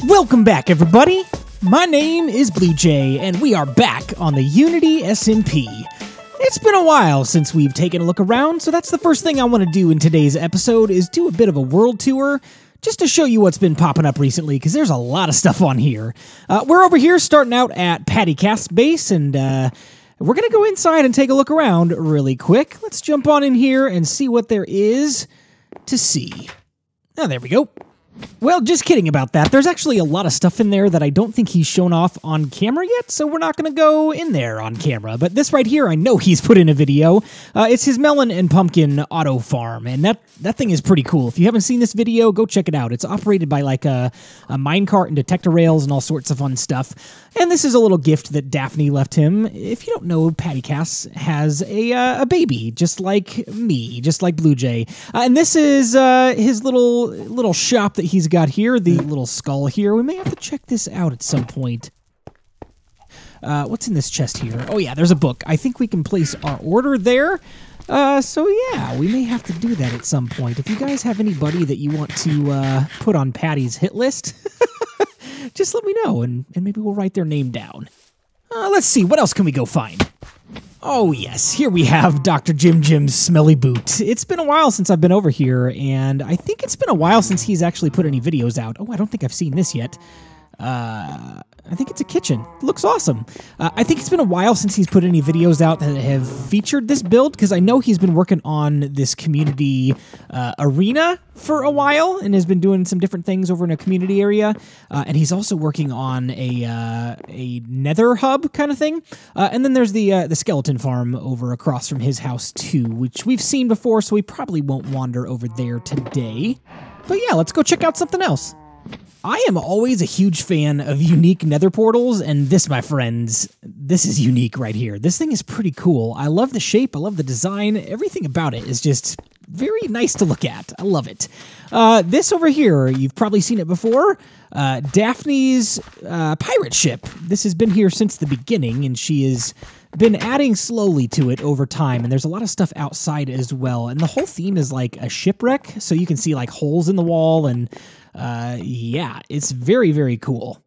Welcome back, everybody! My name is BluJay, and we are back on the Unity SMP. It's been a while since we've taken a look around, so that's the first thing I want to do in today's episode is do a bit of a world tour, just to show you what's been popping up recently, because there's a lot of stuff on here. We're over here starting out at PaddyCasts base, and we're going to go inside and take a look around really quick. Let's jump on in here and see what there is to see. Oh, there we go. Well, just kidding about that. There's actually a lot of stuff in there that I don't think he's shown off on camera yet, so we're not going to go in there on camera. But this right here, I know he's put in a video. It's his melon and pumpkin auto farm, and that thing is pretty cool. If you haven't seen this video, go check it out. It's operated by like a minecart and detector rails and all sorts of fun stuff. And this is a little gift that Daphne left him. If you don't know, PaddyCasts has a baby, just like me, just like BluJay. And this is his little shop that he's got here, the little skull here. We may have to check this out at some point. What's in this chest here? Oh yeah, there's a book. I think we can place our order there. So yeah, we may have to do that at some point. If you guys have anybody that you want to put on Paddy's hit list, just let me know, and maybe we'll write their name down. Let's see, what else can we go find? Oh yes, here we have DrJimJim's smelly boot. It's been a while since I've been over here, and I think it's been a while since he's actually put any videos out. Oh, I don't think I've seen this yet. I think it's a kitchen. It looks awesome. I think it's been a while since he's put any videos out that have featured this build, because I know he's been working on this community arena for a while and has been doing some different things over in a community area. And he's also working on a nether hub kind of thing. And then there's the skeleton farm over across from his house too, which we've seen before, so we probably won't wander over there today. But yeah, let's go check out something else. I am always a huge fan of unique nether portals, and this, my friends, this is unique right here. This thing is pretty cool. I love the shape, I love the design, everything about it is just very nice to look at. I love it. This over here, you've probably seen it before, Daphne's pirate ship. This has been here since the beginning, and she has been adding slowly to it over time, and there's a lot of stuff outside as well, and the whole theme is like a shipwreck, so you can see like holes in the wall, and yeah, it's very, very cool.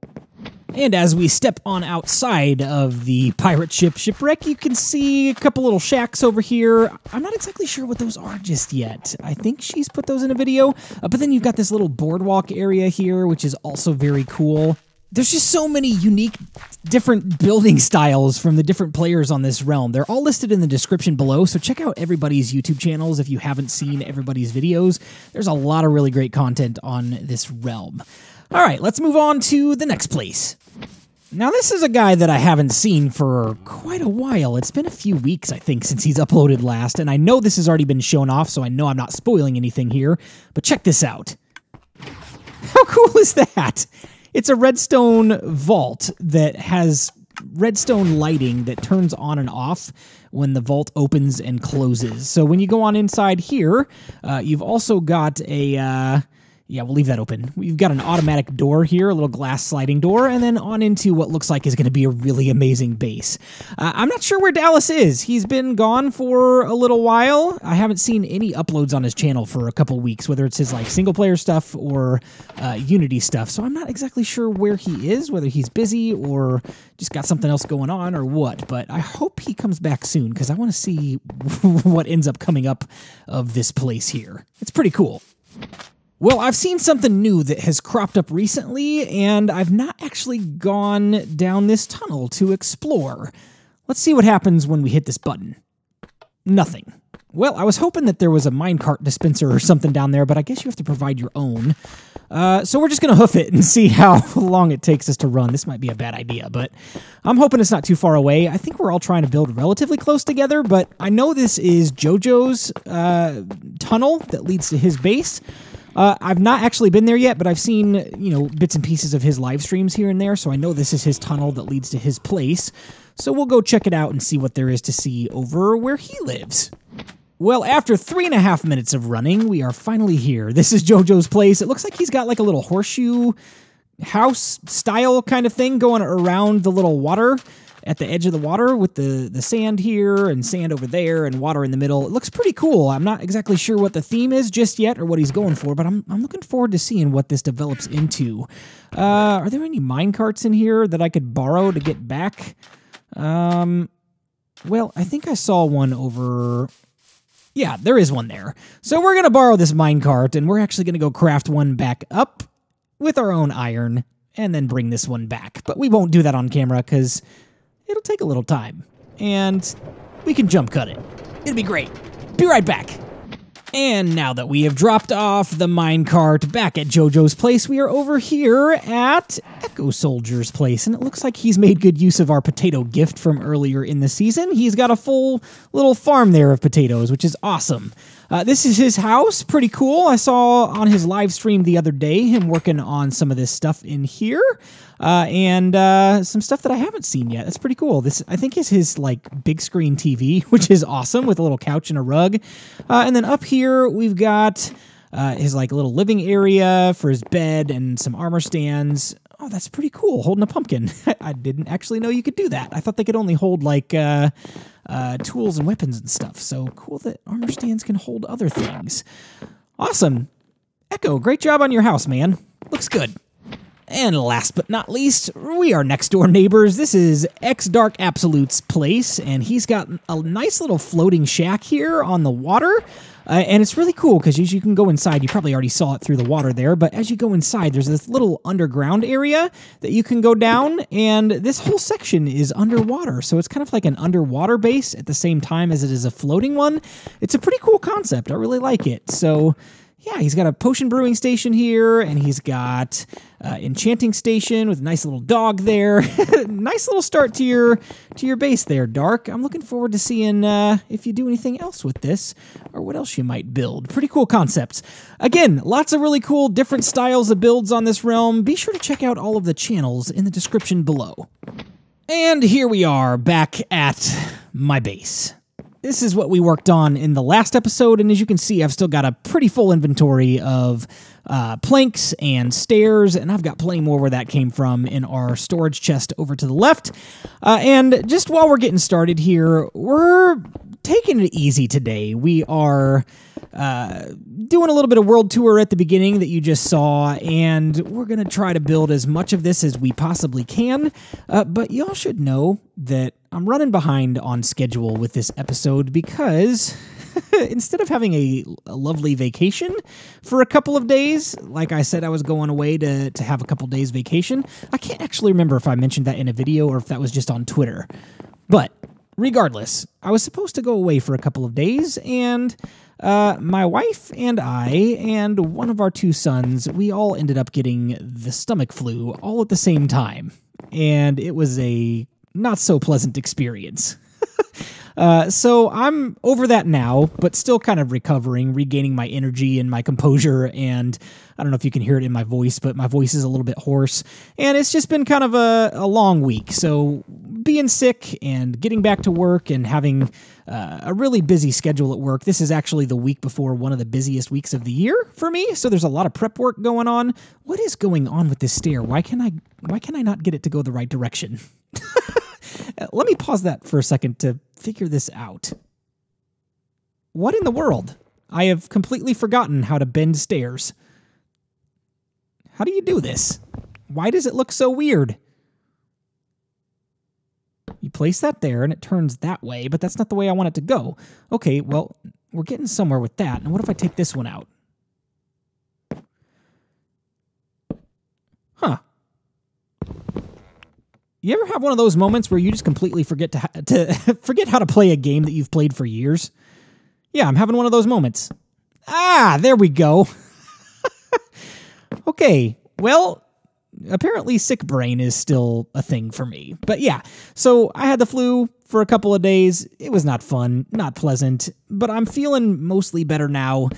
And as we step on outside of the pirate shipwreck, you can see a couple little shacks over here. I'm not exactly sure what those are just yet. I think she's put those in a video. But then you've got this little boardwalk area here, which is also very cool. There's just so many unique, different building styles from the different players on this realm. They're all listed in the description below, so check out everybody's YouTube channels if you haven't seen everybody's videos. There's a lot of really great content on this realm. All right, let's move on to the next place. Now, this is a guy that I haven't seen for quite a while. It's been a few weeks, I think, since he's uploaded last, and I know this has already been shown off, so I know I'm not spoiling anything here, but check this out. How cool is that? It's a redstone vault that has redstone lighting that turns on and off when the vault opens and closes. So when you go on inside here, you've also got a... yeah, we'll leave that open. We've got an automatic door here, a little glass sliding door, and then on into what looks like is going to be a really amazing base. I'm not sure where Dallas is. He's been gone for a little while. I haven't seen any uploads on his channel for a couple weeks, whether it's his like single-player stuff or Unity stuff. So I'm not exactly sure where he is, whether he's busy or just got something else going on or what. But I hope he comes back soon, because I want to see what ends up coming up of this place here. It's pretty cool. Well, I've seen something new that has cropped up recently, and I've not actually gone down this tunnel to explore. Let's see what happens when we hit this button. Nothing. Well, I was hoping that there was a minecart dispenser or something down there, but I guess you have to provide your own. So we're just going to hoof it and see how long it takes us to run. This might be a bad idea, but I'm hoping it's not too far away. I think we're all trying to build relatively close together, but I know this is Jojo's tunnel that leads to his base. I've not actually been there yet, but I've seen, you know, bits and pieces of his live streams here and there, so I know this is his tunnel that leads to his place. So we'll go check it out and see what there is to see over where he lives. Well, after 3.5 minutes of running, we are finally here. This is Jojo's place. It looks like he's got like a little horseshoe house style kind of thing going around the little water at the edge of the water with the sand here and sand over there and water in the middle. It looks pretty cool. I'm not exactly sure what the theme is just yet or what he's going for, but I'm looking forward to seeing what this develops into. Are there any minecarts in here that I could borrow to get back? Well, I think I saw one over... Yeah, there is one there. So we're going to borrow this minecart, and we're actually going to go craft one back up with our own iron, and then bring this one back. But we won't do that on camera, because it'll take a little time. And we can jump cut it. It'll be great. Be right back. And now that we have dropped off the minecart back at Jojo's place, we are over here at ECKOSOLDIER's place, and it looks like he's made good use of our potato gift from earlier in the season. He's got a full little farm there of potatoes, which is awesome. This is his house. Pretty cool. I saw on his live stream the other day him working on some of this stuff in here, and some stuff that I haven't seen yet. That's pretty cool. This, I think, is his, like, big screen TV, which is awesome, with a little couch and a rug. And then up here, we've got his, like, little living area for his bed and some armor stands. Oh, that's pretty cool, holding a pumpkin. I didn't actually know you could do that. I thought they could only hold, like, tools and weapons and stuff. So cool that armor stands can hold other things. Awesome. Echo, great job on your house, man. Looks good. And last but not least, we are next door neighbors. This is xDarkAbsolute's place, and he's got a nice little floating shack here on the water. And it's really cool because as you can go inside, you probably already saw it through the water there, but as you go inside, there's this little underground area that you can go down, and this whole section is underwater. So it's kind of like an underwater base at the same time as it is a floating one. It's a pretty cool concept. I really like it. So yeah, he's got a potion brewing station here, and he's got enchanting station with a nice little dog there. Nice little start to your base there, Dark. I'm looking forward to seeing if you do anything else with this, or what else you might build. Pretty cool concepts. Again, lots of really cool different styles of builds on this realm. Be sure to check out all of the channels in the description below. And here we are, back at my base. This is what we worked on in the last episode, and as you can see, I've still got a pretty full inventory of planks and stairs, and I've got plenty more where that came from in our storage chest over to the left. And just while we're getting started here, we're taking it easy today. We are doing a little bit of world tour at the beginning that you just saw, and we're going to try to build as much of this as we possibly can, but y'all should know that I'm running behind on schedule with this episode because instead of having a lovely vacation for a couple of days, like I said I was going away to have a couple days vacation, I can't actually remember if I mentioned that in a video or if that was just on Twitter. But regardless, I was supposed to go away for a couple of days, and my wife and I and one of our two sons, we all ended up getting the stomach flu all at the same time, and it was a not so pleasant experience. So I'm over that now, but still kind of recovering, regaining my energy and my composure, and I don't know if you can hear it in my voice, but my voice is a little bit hoarse, and it's just been kind of a long week. So being sick and getting back to work and having a really busy schedule at work. This is actually the week before one of the busiest weeks of the year for me, so there's a lot of prep work going on. What is going on with this stair? Why can I not get it to go the right direction? Let me pause that for a second to figure this out. What in the world? I have completely forgotten how to bend stairs. How do you do this? Why does it look so weird? You place that there and it turns that way, but that's not the way I want it to go. Okay, well, we're getting somewhere with that. And what if I take this one out? Huh. You ever have one of those moments where you just completely forget forget how to play a game that you've played for years? Yeah, I'm having one of those moments. Ah, there we go. Okay, well, apparently sick brain is still a thing for me. But yeah, so I had the flu for a couple of days. It was not fun, not pleasant, but I'm feeling mostly better now.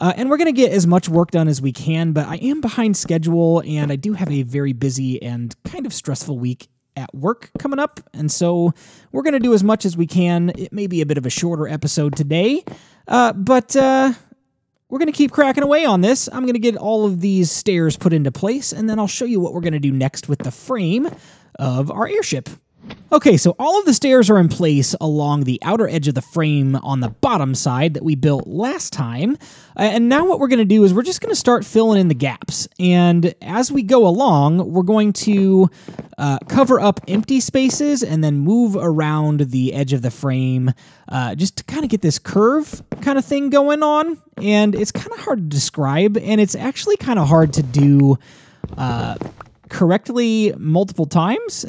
And we're going to get as much work done as we can, but I am behind schedule, and I do have a very busy and kind of stressful week at work coming up, and so we're going to do as much as we can. It may be a bit of a shorter episode today, but we're going to keep cracking away on this. I'm going to get all of these stairs put into place, and then I'll show you what we're going to do next with the frame of our airship. Okay, so all of the stairs are in place along the outer edge of the frame on the bottom side that we built last time. And now what we're going to do is we're just going to start filling in the gaps. And as we go along, we're going to cover up empty spaces and then move around the edge of the frame just to kind of get this curve kind of thing going on. And it's kind of hard to describe, and it's actually kind of hard to do correctly multiple times.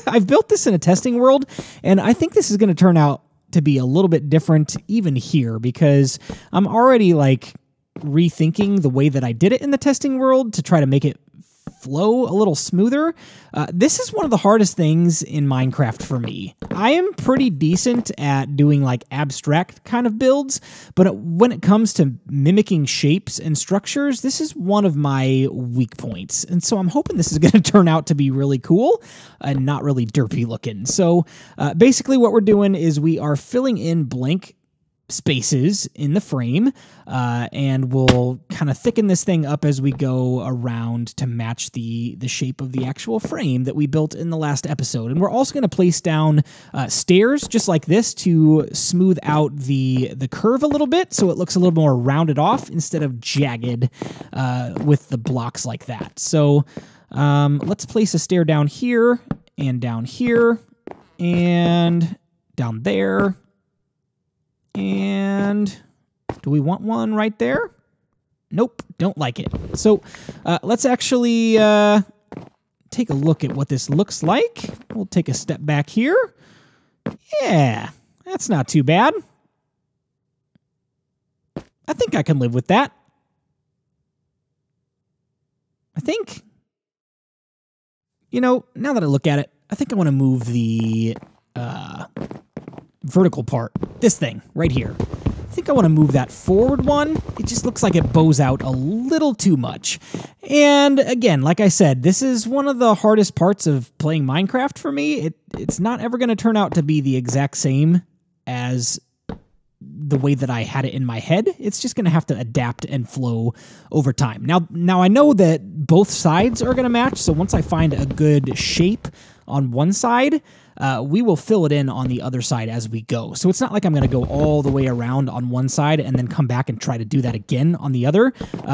I've built this in a testing world, and I think this is going to turn out to be a little bit different even here, because I'm already like rethinking the way that I did it in the testing world to try to make it flow a little smoother. This is one of the hardest things in Minecraft for me. I am pretty decent at doing like abstract kind of builds, but when it comes to mimicking shapes and structures, this is one of my weak points. And so I'm hoping this is going to turn out to be really cool and not really derpy looking. So basically what we're doing is we are filling in blank spaces in the frame, and we'll kind of thicken this thing up as we go around to match the shape of the actual frame that we built in the last episode. And we're also going to place down stairs just like this to smooth out the curve a little bit, so it looks a little more rounded off instead of jagged with the blocks like that. So let's place a stair down here and down there. And do we want one right there? Nope, don't like it. So let's actually take a look at what this looks like. We'll take a step back here. Yeah, that's not too bad. I think I can live with that. I think, you know, now that I look at it, I think I want to move the vertical part, this thing right here. I think I want to move that forward one. It just looks like it bows out a little too much. And again, like I said, this is one of the hardest parts of playing Minecraft for me. It's not ever going to turn out to be the exact same as the way that I had it in my head. It's just going to have to adapt and flow over time. Now I know that both sides are going to match, so once I find a good shape on one side, we will fill it in on the other side as we go. So it's not like I'm going to go all the way around on one side and then come back and try to do that again on the other.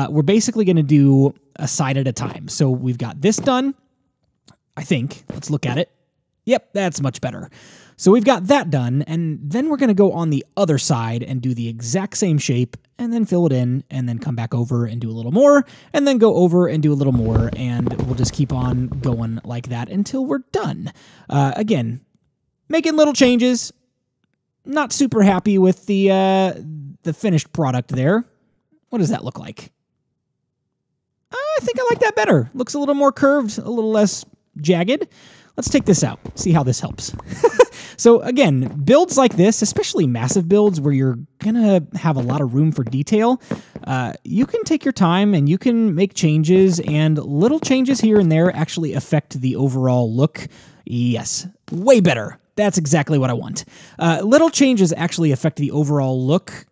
We're basically going to do a side at a time. So we've got this done, I think. Let's look at it. Yep, that's much better. So we've got that done, and then we're going to go on the other side and do the exact same shape, and then fill it in, and then come back over and do a little more, and then go over and do a little more, and we'll just keep on going like that until we're done. Again, making little changes. Not super happy with the finished product there. What does that look like? I think I like that better. Looks a little more curved, a little less jagged. Let's take this out, see how this helps. So again, builds like this, especially massive builds where you're gonna have a lot of room for detail, you can take your time and you can make changes, and little changes here and there actually affect the overall look. Yes, way better. That's exactly what I want. Little changes actually affect the overall look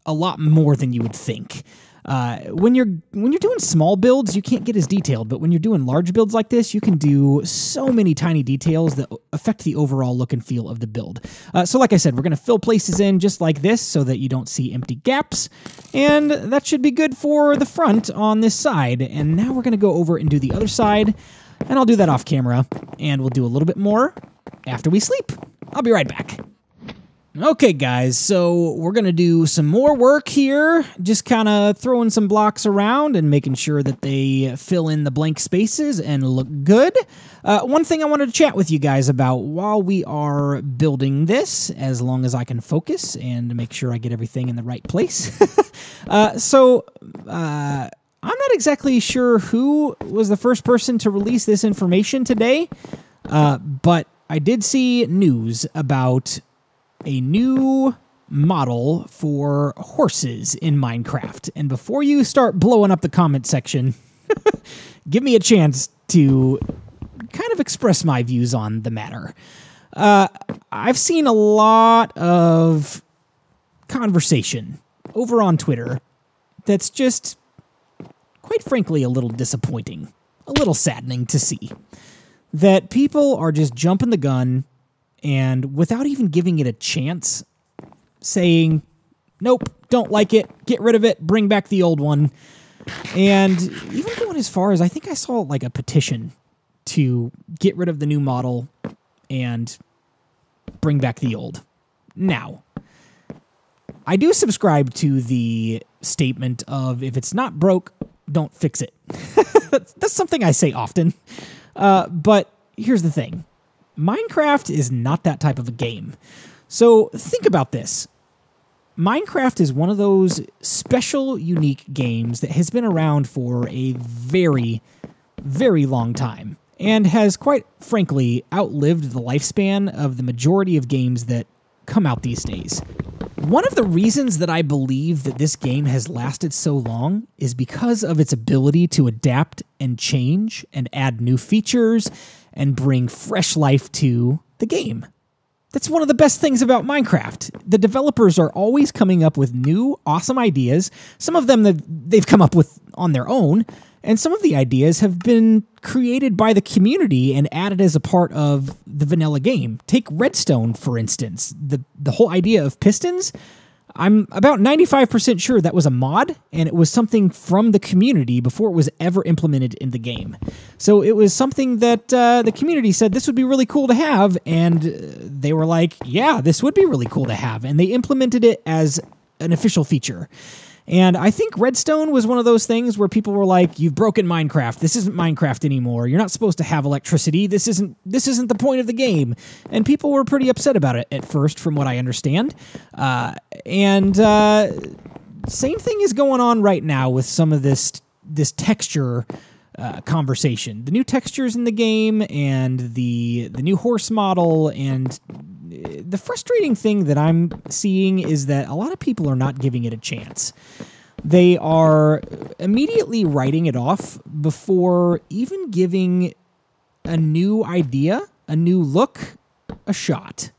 a lot more than you would think. When you're doing small builds, you can't get as detailed, but when you're doing large builds like this, you can do so many tiny details that affect the overall look and feel of the build. So like I said, we're going to fill places in just like this so that you don't see empty gaps, and that should be good for the front on this side. And now we're going to go over and do the other side, and I'll do that off camera, and we'll do a little bit more after we sleep. I'll be right back. Okay, guys, so we're going to do some more work here, just kind of throwing some blocks around and making sure that they fill in the blank spaces and look good. One thing I wanted to chat with you guys about while we are building this, as long as I can focus and make sure I get everything in the right place. I'm not exactly sure who was the first person to release this information today, but I did see news about a new model for horses in Minecraft. And before you start blowing up the comment section, give me a chance to kind of express my views on the matter. I've seen a lot of conversation over on Twitter that's just, quite frankly, a little disappointing, a little saddening to see. That people are just jumping the gun and without even giving it a chance, saying, nope, don't like it, get rid of it, bring back the old one. And even going as far as, I think I saw like a petition to get rid of the new model and bring back the old. Now, I do subscribe to the statement of, if it's not broke, don't fix it. That's something I say often. But here's the thing. Minecraft is not that type of a game. So think about this. Minecraft is one of those special, unique games that has been around for a very, very long time and has, quite frankly, outlived the lifespan of the majority of games that come out these days. One of the reasons that I believe that this game has lasted so long is because of its ability to adapt and change and add new features and bring fresh life to the game. That's one of the best things about Minecraft. The developers are always coming up with new, awesome ideas. Some of them that they've come up with on their own, and some of the ideas have been created by the community and added as a part of the vanilla game. Take Redstone, for instance. The whole idea of pistons, I'm about 95% sure that was a mod, and it was something from the community before it was ever implemented in the game. So it was something that the community said this would be really cool to have, and they were like, yeah, this would be really cool to have, and they implemented it as an official feature. And I think Redstone was one of those things where people were like, you've broken Minecraft. This isn't Minecraft anymore. You're not supposed to have electricity. This isn't the point of the game. And people were pretty upset about it at first, from what I understand. Same thing is going on right now with some of this texture conversation. The new textures in the game and the new horse model, and the frustrating thing that I'm seeing is that a lot of people are not giving it a chance. They are immediately writing it off before even giving a new idea, a new look, a shot.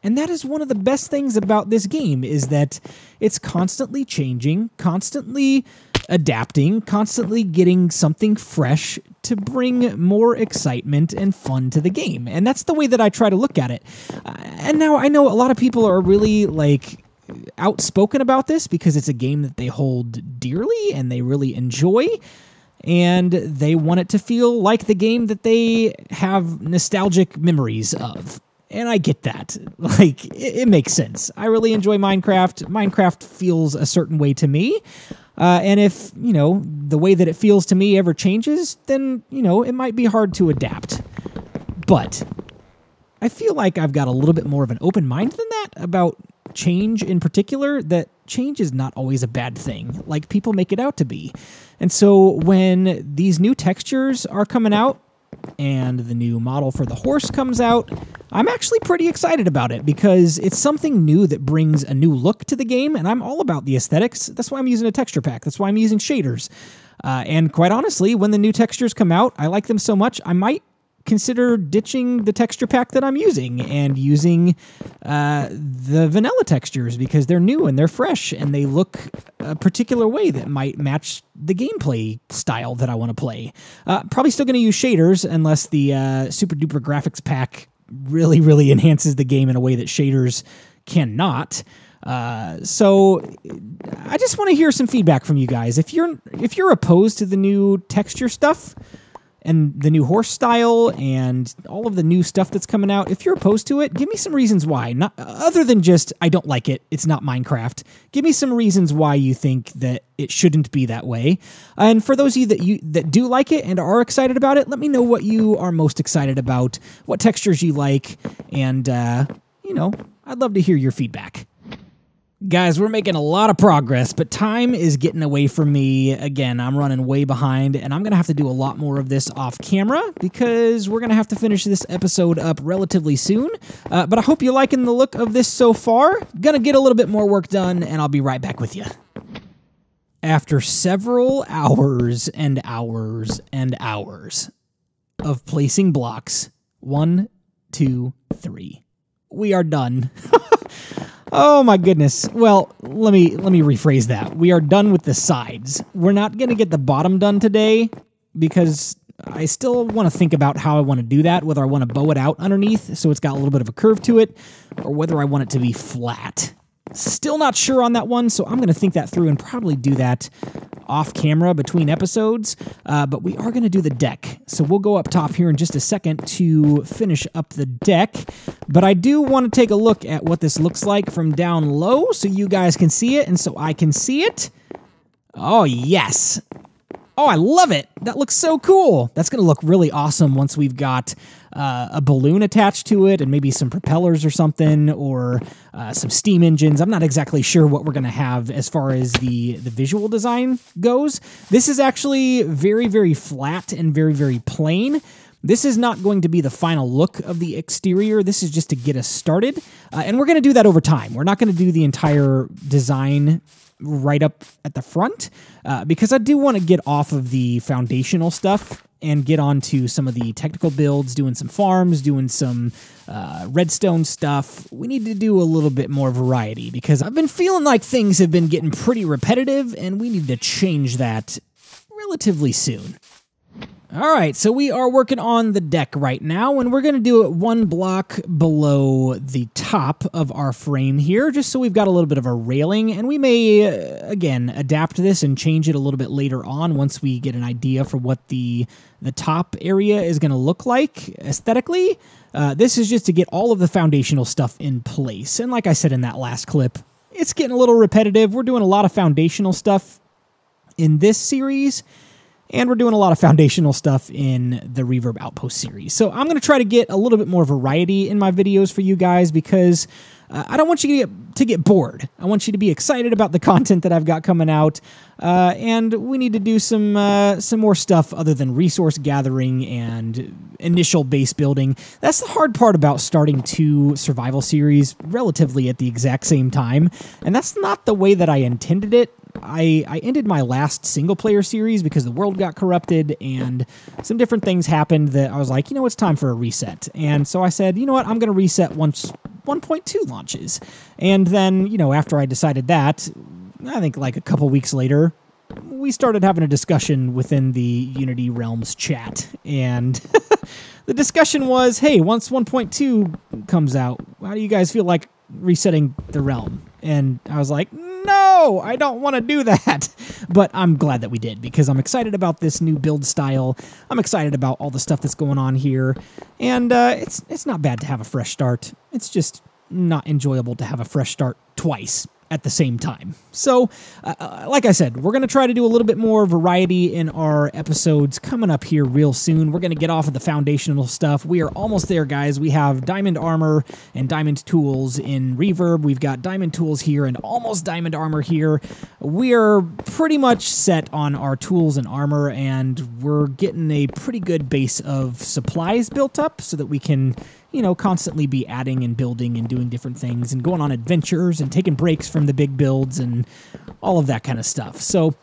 And that is one of the best things about this game, is that it's constantly changing, constantly adapting, constantly getting something fresh to bring more excitement and fun to the game. And that's the way that I try to look at it. And now I know a lot of people are really outspoken about this because it's a game that they hold dearly and they really enjoy, and they want it to feel like the game that they have nostalgic memories of. And I get that. It makes sense. I really enjoy Minecraft. Minecraft feels a certain way to me. And if, the way that it feels to me ever changes, then, it might be hard to adapt. But I feel like I've got a little bit more of an open mind than that about change in particular, that change is not always a bad thing, like people make it out to be. And so when these new textures are coming out, and the new model for the horse comes out, I'm actually pretty excited about it because it's something new that brings a new look to the game, and I'm all about the aesthetics. That's why I'm using a texture pack. That's why I'm using shaders. And quite honestly, when the new textures come out, I like them so much, I might consider ditching the texture pack that I'm using and using the vanilla textures because they're new and they're fresh and they look a particular way that might match the gameplay style that I want to play. Probably still going to use shaders unless the super duper graphics pack really, really enhances the game in a way that shaders cannot. So I just want to hear some feedback from you guys. If you're opposed to the new texture stuff and the new horse style and all of the new stuff that's coming out, if you're opposed to it, give me some reasons why. Not other than just, I don't like it, it's not Minecraft. Give me some reasons why you think that it shouldn't be that way. And for those of you that do like it and are excited about it, let me know what you are most excited about, what textures you like, and, I'd love to hear your feedback. Guys, we're making a lot of progress, but time is getting away from me. Again, I'm running way behind, and I'm going to have to do a lot more of this off camera because we're going to have to finish this episode up relatively soon. But I hope you're liking the look of this so far. Gonna get a little bit more work done, and I'll be right back with you. After several hours and hours and hours of placing blocks, 1, 2, 3, we are done. Oh my goodness. Well, let me rephrase that. We are done with the sides. We're not going to get the bottom done today because I still want to think about how I want to do that, whether I want to bow it out underneath so it's got a little bit of a curve to it, or whether I want it to be flat. Still not sure on that one, so I'm going to think that through and probably do that off camera between episodes, but we are going to do the deck. So we'll go up top here in just a second to finish up the deck, but I do want to take a look at what this looks like from down low so you guys can see it and so I can see it. Oh, yes. Oh, I love it. That looks so cool. That's going to look really awesome once we've got a balloon attached to it and maybe some propellers or something, or some steam engines. I'm not exactly sure what we're going to have as far as the visual design goes. This is actually very, very flat and very, very plain. This is not going to be the final look of the exterior. This is just to get us started. And we're going to do that over time. We're not going to do the entire design right up at the front, because I do want to get off of the foundational stuff and get on to some of the technical builds, doing some farms, doing some redstone stuff. We need to do a little bit more variety because I've been feeling like things have been getting pretty repetitive and we need to change that relatively soon. All right, so we are working on the deck right now, and we're going to do it one block below the top of our frame here, just so we've got a little bit of a railing, and we may, again, adapt this and change it a little bit later on once we get an idea for what the top area is going to look like aesthetically. This is just to get all of the foundational stuff in place, and like I said in that last clip, it's getting a little repetitive. We're doing a lot of foundational stuff in this series, and we're doing a lot of foundational stuff in the Reverb Outpost series. So I'm going to try to get a little bit more variety in my videos for you guys because I don't want you to get bored. I want you to be excited about the content that I've got coming out, and we need to do some more stuff other than resource gathering and initial base building. That's the hard part about starting two survival series relatively at the exact same time, and that's not the way that I intended it. I ended my last single-player series because the world got corrupted and some different things happened that I was like, you know, it's time for a reset. And so I said, you know what, I'm going to reset once 1.2 launches. And then, you know, after I decided that, I think like a couple weeks later, we started having a discussion within the Unity Realms chat. And the discussion was, hey, once 1.2 comes out, how do you guys feel like resetting the realm? And I was like, no, I don't want to do that. But I'm glad that we did because I'm excited about this new build style. I'm excited about all the stuff that's going on here. And it's not bad to have a fresh start. It's just not enjoyable to have a fresh start twice at the same time. So, like I said, we're going to try to do a little bit more variety in our episodes coming up here real soon. We're going to get off of the foundational stuff. We are almost there, guys. We have diamond armor and diamond tools in Reverb. We've got diamond tools here and almost diamond armor here. We are pretty much set on our tools and armor, and we're getting a pretty good base of supplies built up so that we can, you know, constantly be adding and building and doing different things and going on adventures and taking breaks from the big builds and all of that kind of stuff. So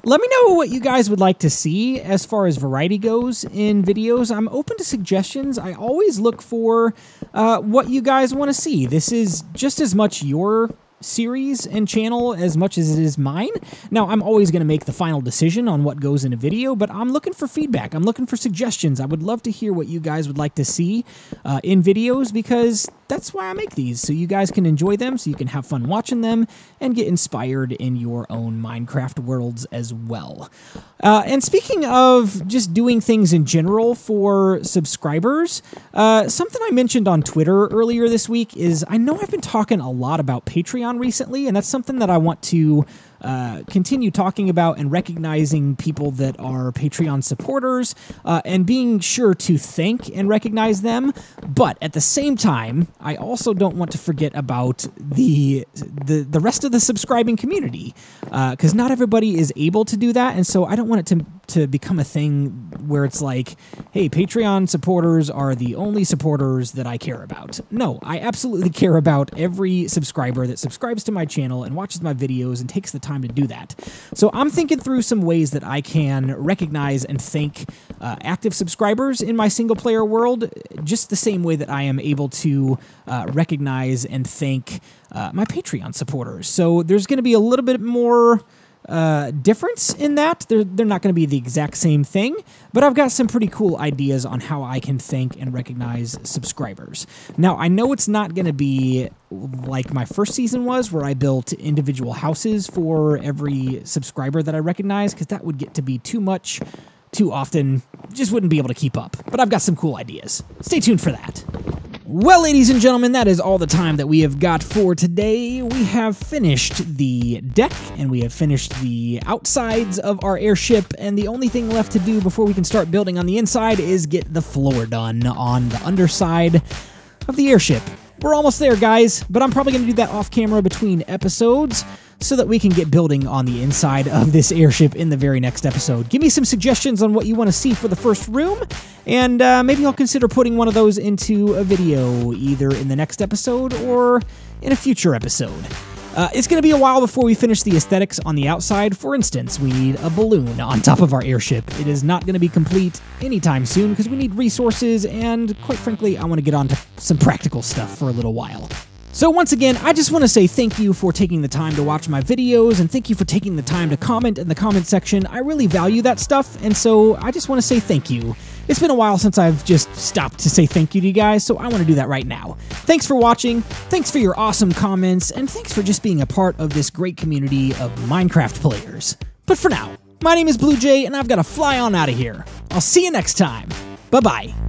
let me know what you guys would like to see as far as variety goes in videos. I'm open to suggestions. I always look for what you guys want to see. This is just as much your series and channel as much as it is mine. Now, I'm always going to make the final decision on what goes in a video, but I'm looking for feedback. I'm looking for suggestions. I would love to hear what you guys would like to see in videos because that's why I make these, so you guys can enjoy them, so you can have fun watching them and get inspired in your own Minecraft worlds as well. And speaking of just doing things in general for subscribers, something I mentioned on Twitter earlier this week is I know I've been talking a lot about Patreon recently, and that's something that I want to continue talking about and recognizing people that are Patreon supporters and being sure to thank and recognize them. But at the same time, I also don't want to forget about the rest of the subscribing community because not everybody is able to do that. And so I don't want it to become a thing where it's like, hey, Patreon supporters are the only supporters that I care about. No, I absolutely care about every subscriber that subscribes to my channel and watches my videos and takes the time to do that. So I'm thinking through some ways that I can recognize and thank active subscribers in my single player world, just the same way that I am able to recognize and thank my Patreon supporters. So there's going to be a little bit more difference in that. They're not going to be the exact same thing, but I've got some pretty cool ideas on how I can thank and recognize subscribers. Now, I know it's not going to be like my first season was, where I built individual houses for every subscriber that I recognize, because that would get to be too much, too often, just wouldn't be able to keep up. But I've got some cool ideas. Stay tuned for that. Well, ladies and gentlemen, that is all the time that we have got for today. We have finished the deck, and we have finished the outsides of our airship, and the only thing left to do before we can start building on the inside is get the floor done on the underside of the airship. We're almost there, guys, but I'm probably going to do that off camera between episodes so that we can get building on the inside of this airship in the very next episode. Give me some suggestions on what you want to see for the first room, and maybe I'll consider putting one of those into a video either in the next episode or in a future episode. It's going to be a while before we finish the aesthetics on the outside. For instance, we need a balloon on top of our airship. It is not going to be complete anytime soon because we need resources, and quite frankly, I want to get on to some practical stuff for a little while. So once again, I just want to say thank you for taking the time to watch my videos, and thank you for taking the time to comment in the comment section. I really value that stuff, and so I just want to say thank you. It's been a while since I've just stopped to say thank you to you guys, so I want to do that right now. Thanks for watching, thanks for your awesome comments, and thanks for just being a part of this great community of Minecraft players. But for now, my name is BluJay, and I've got to fly on out of here. I'll see you next time. Bye-bye.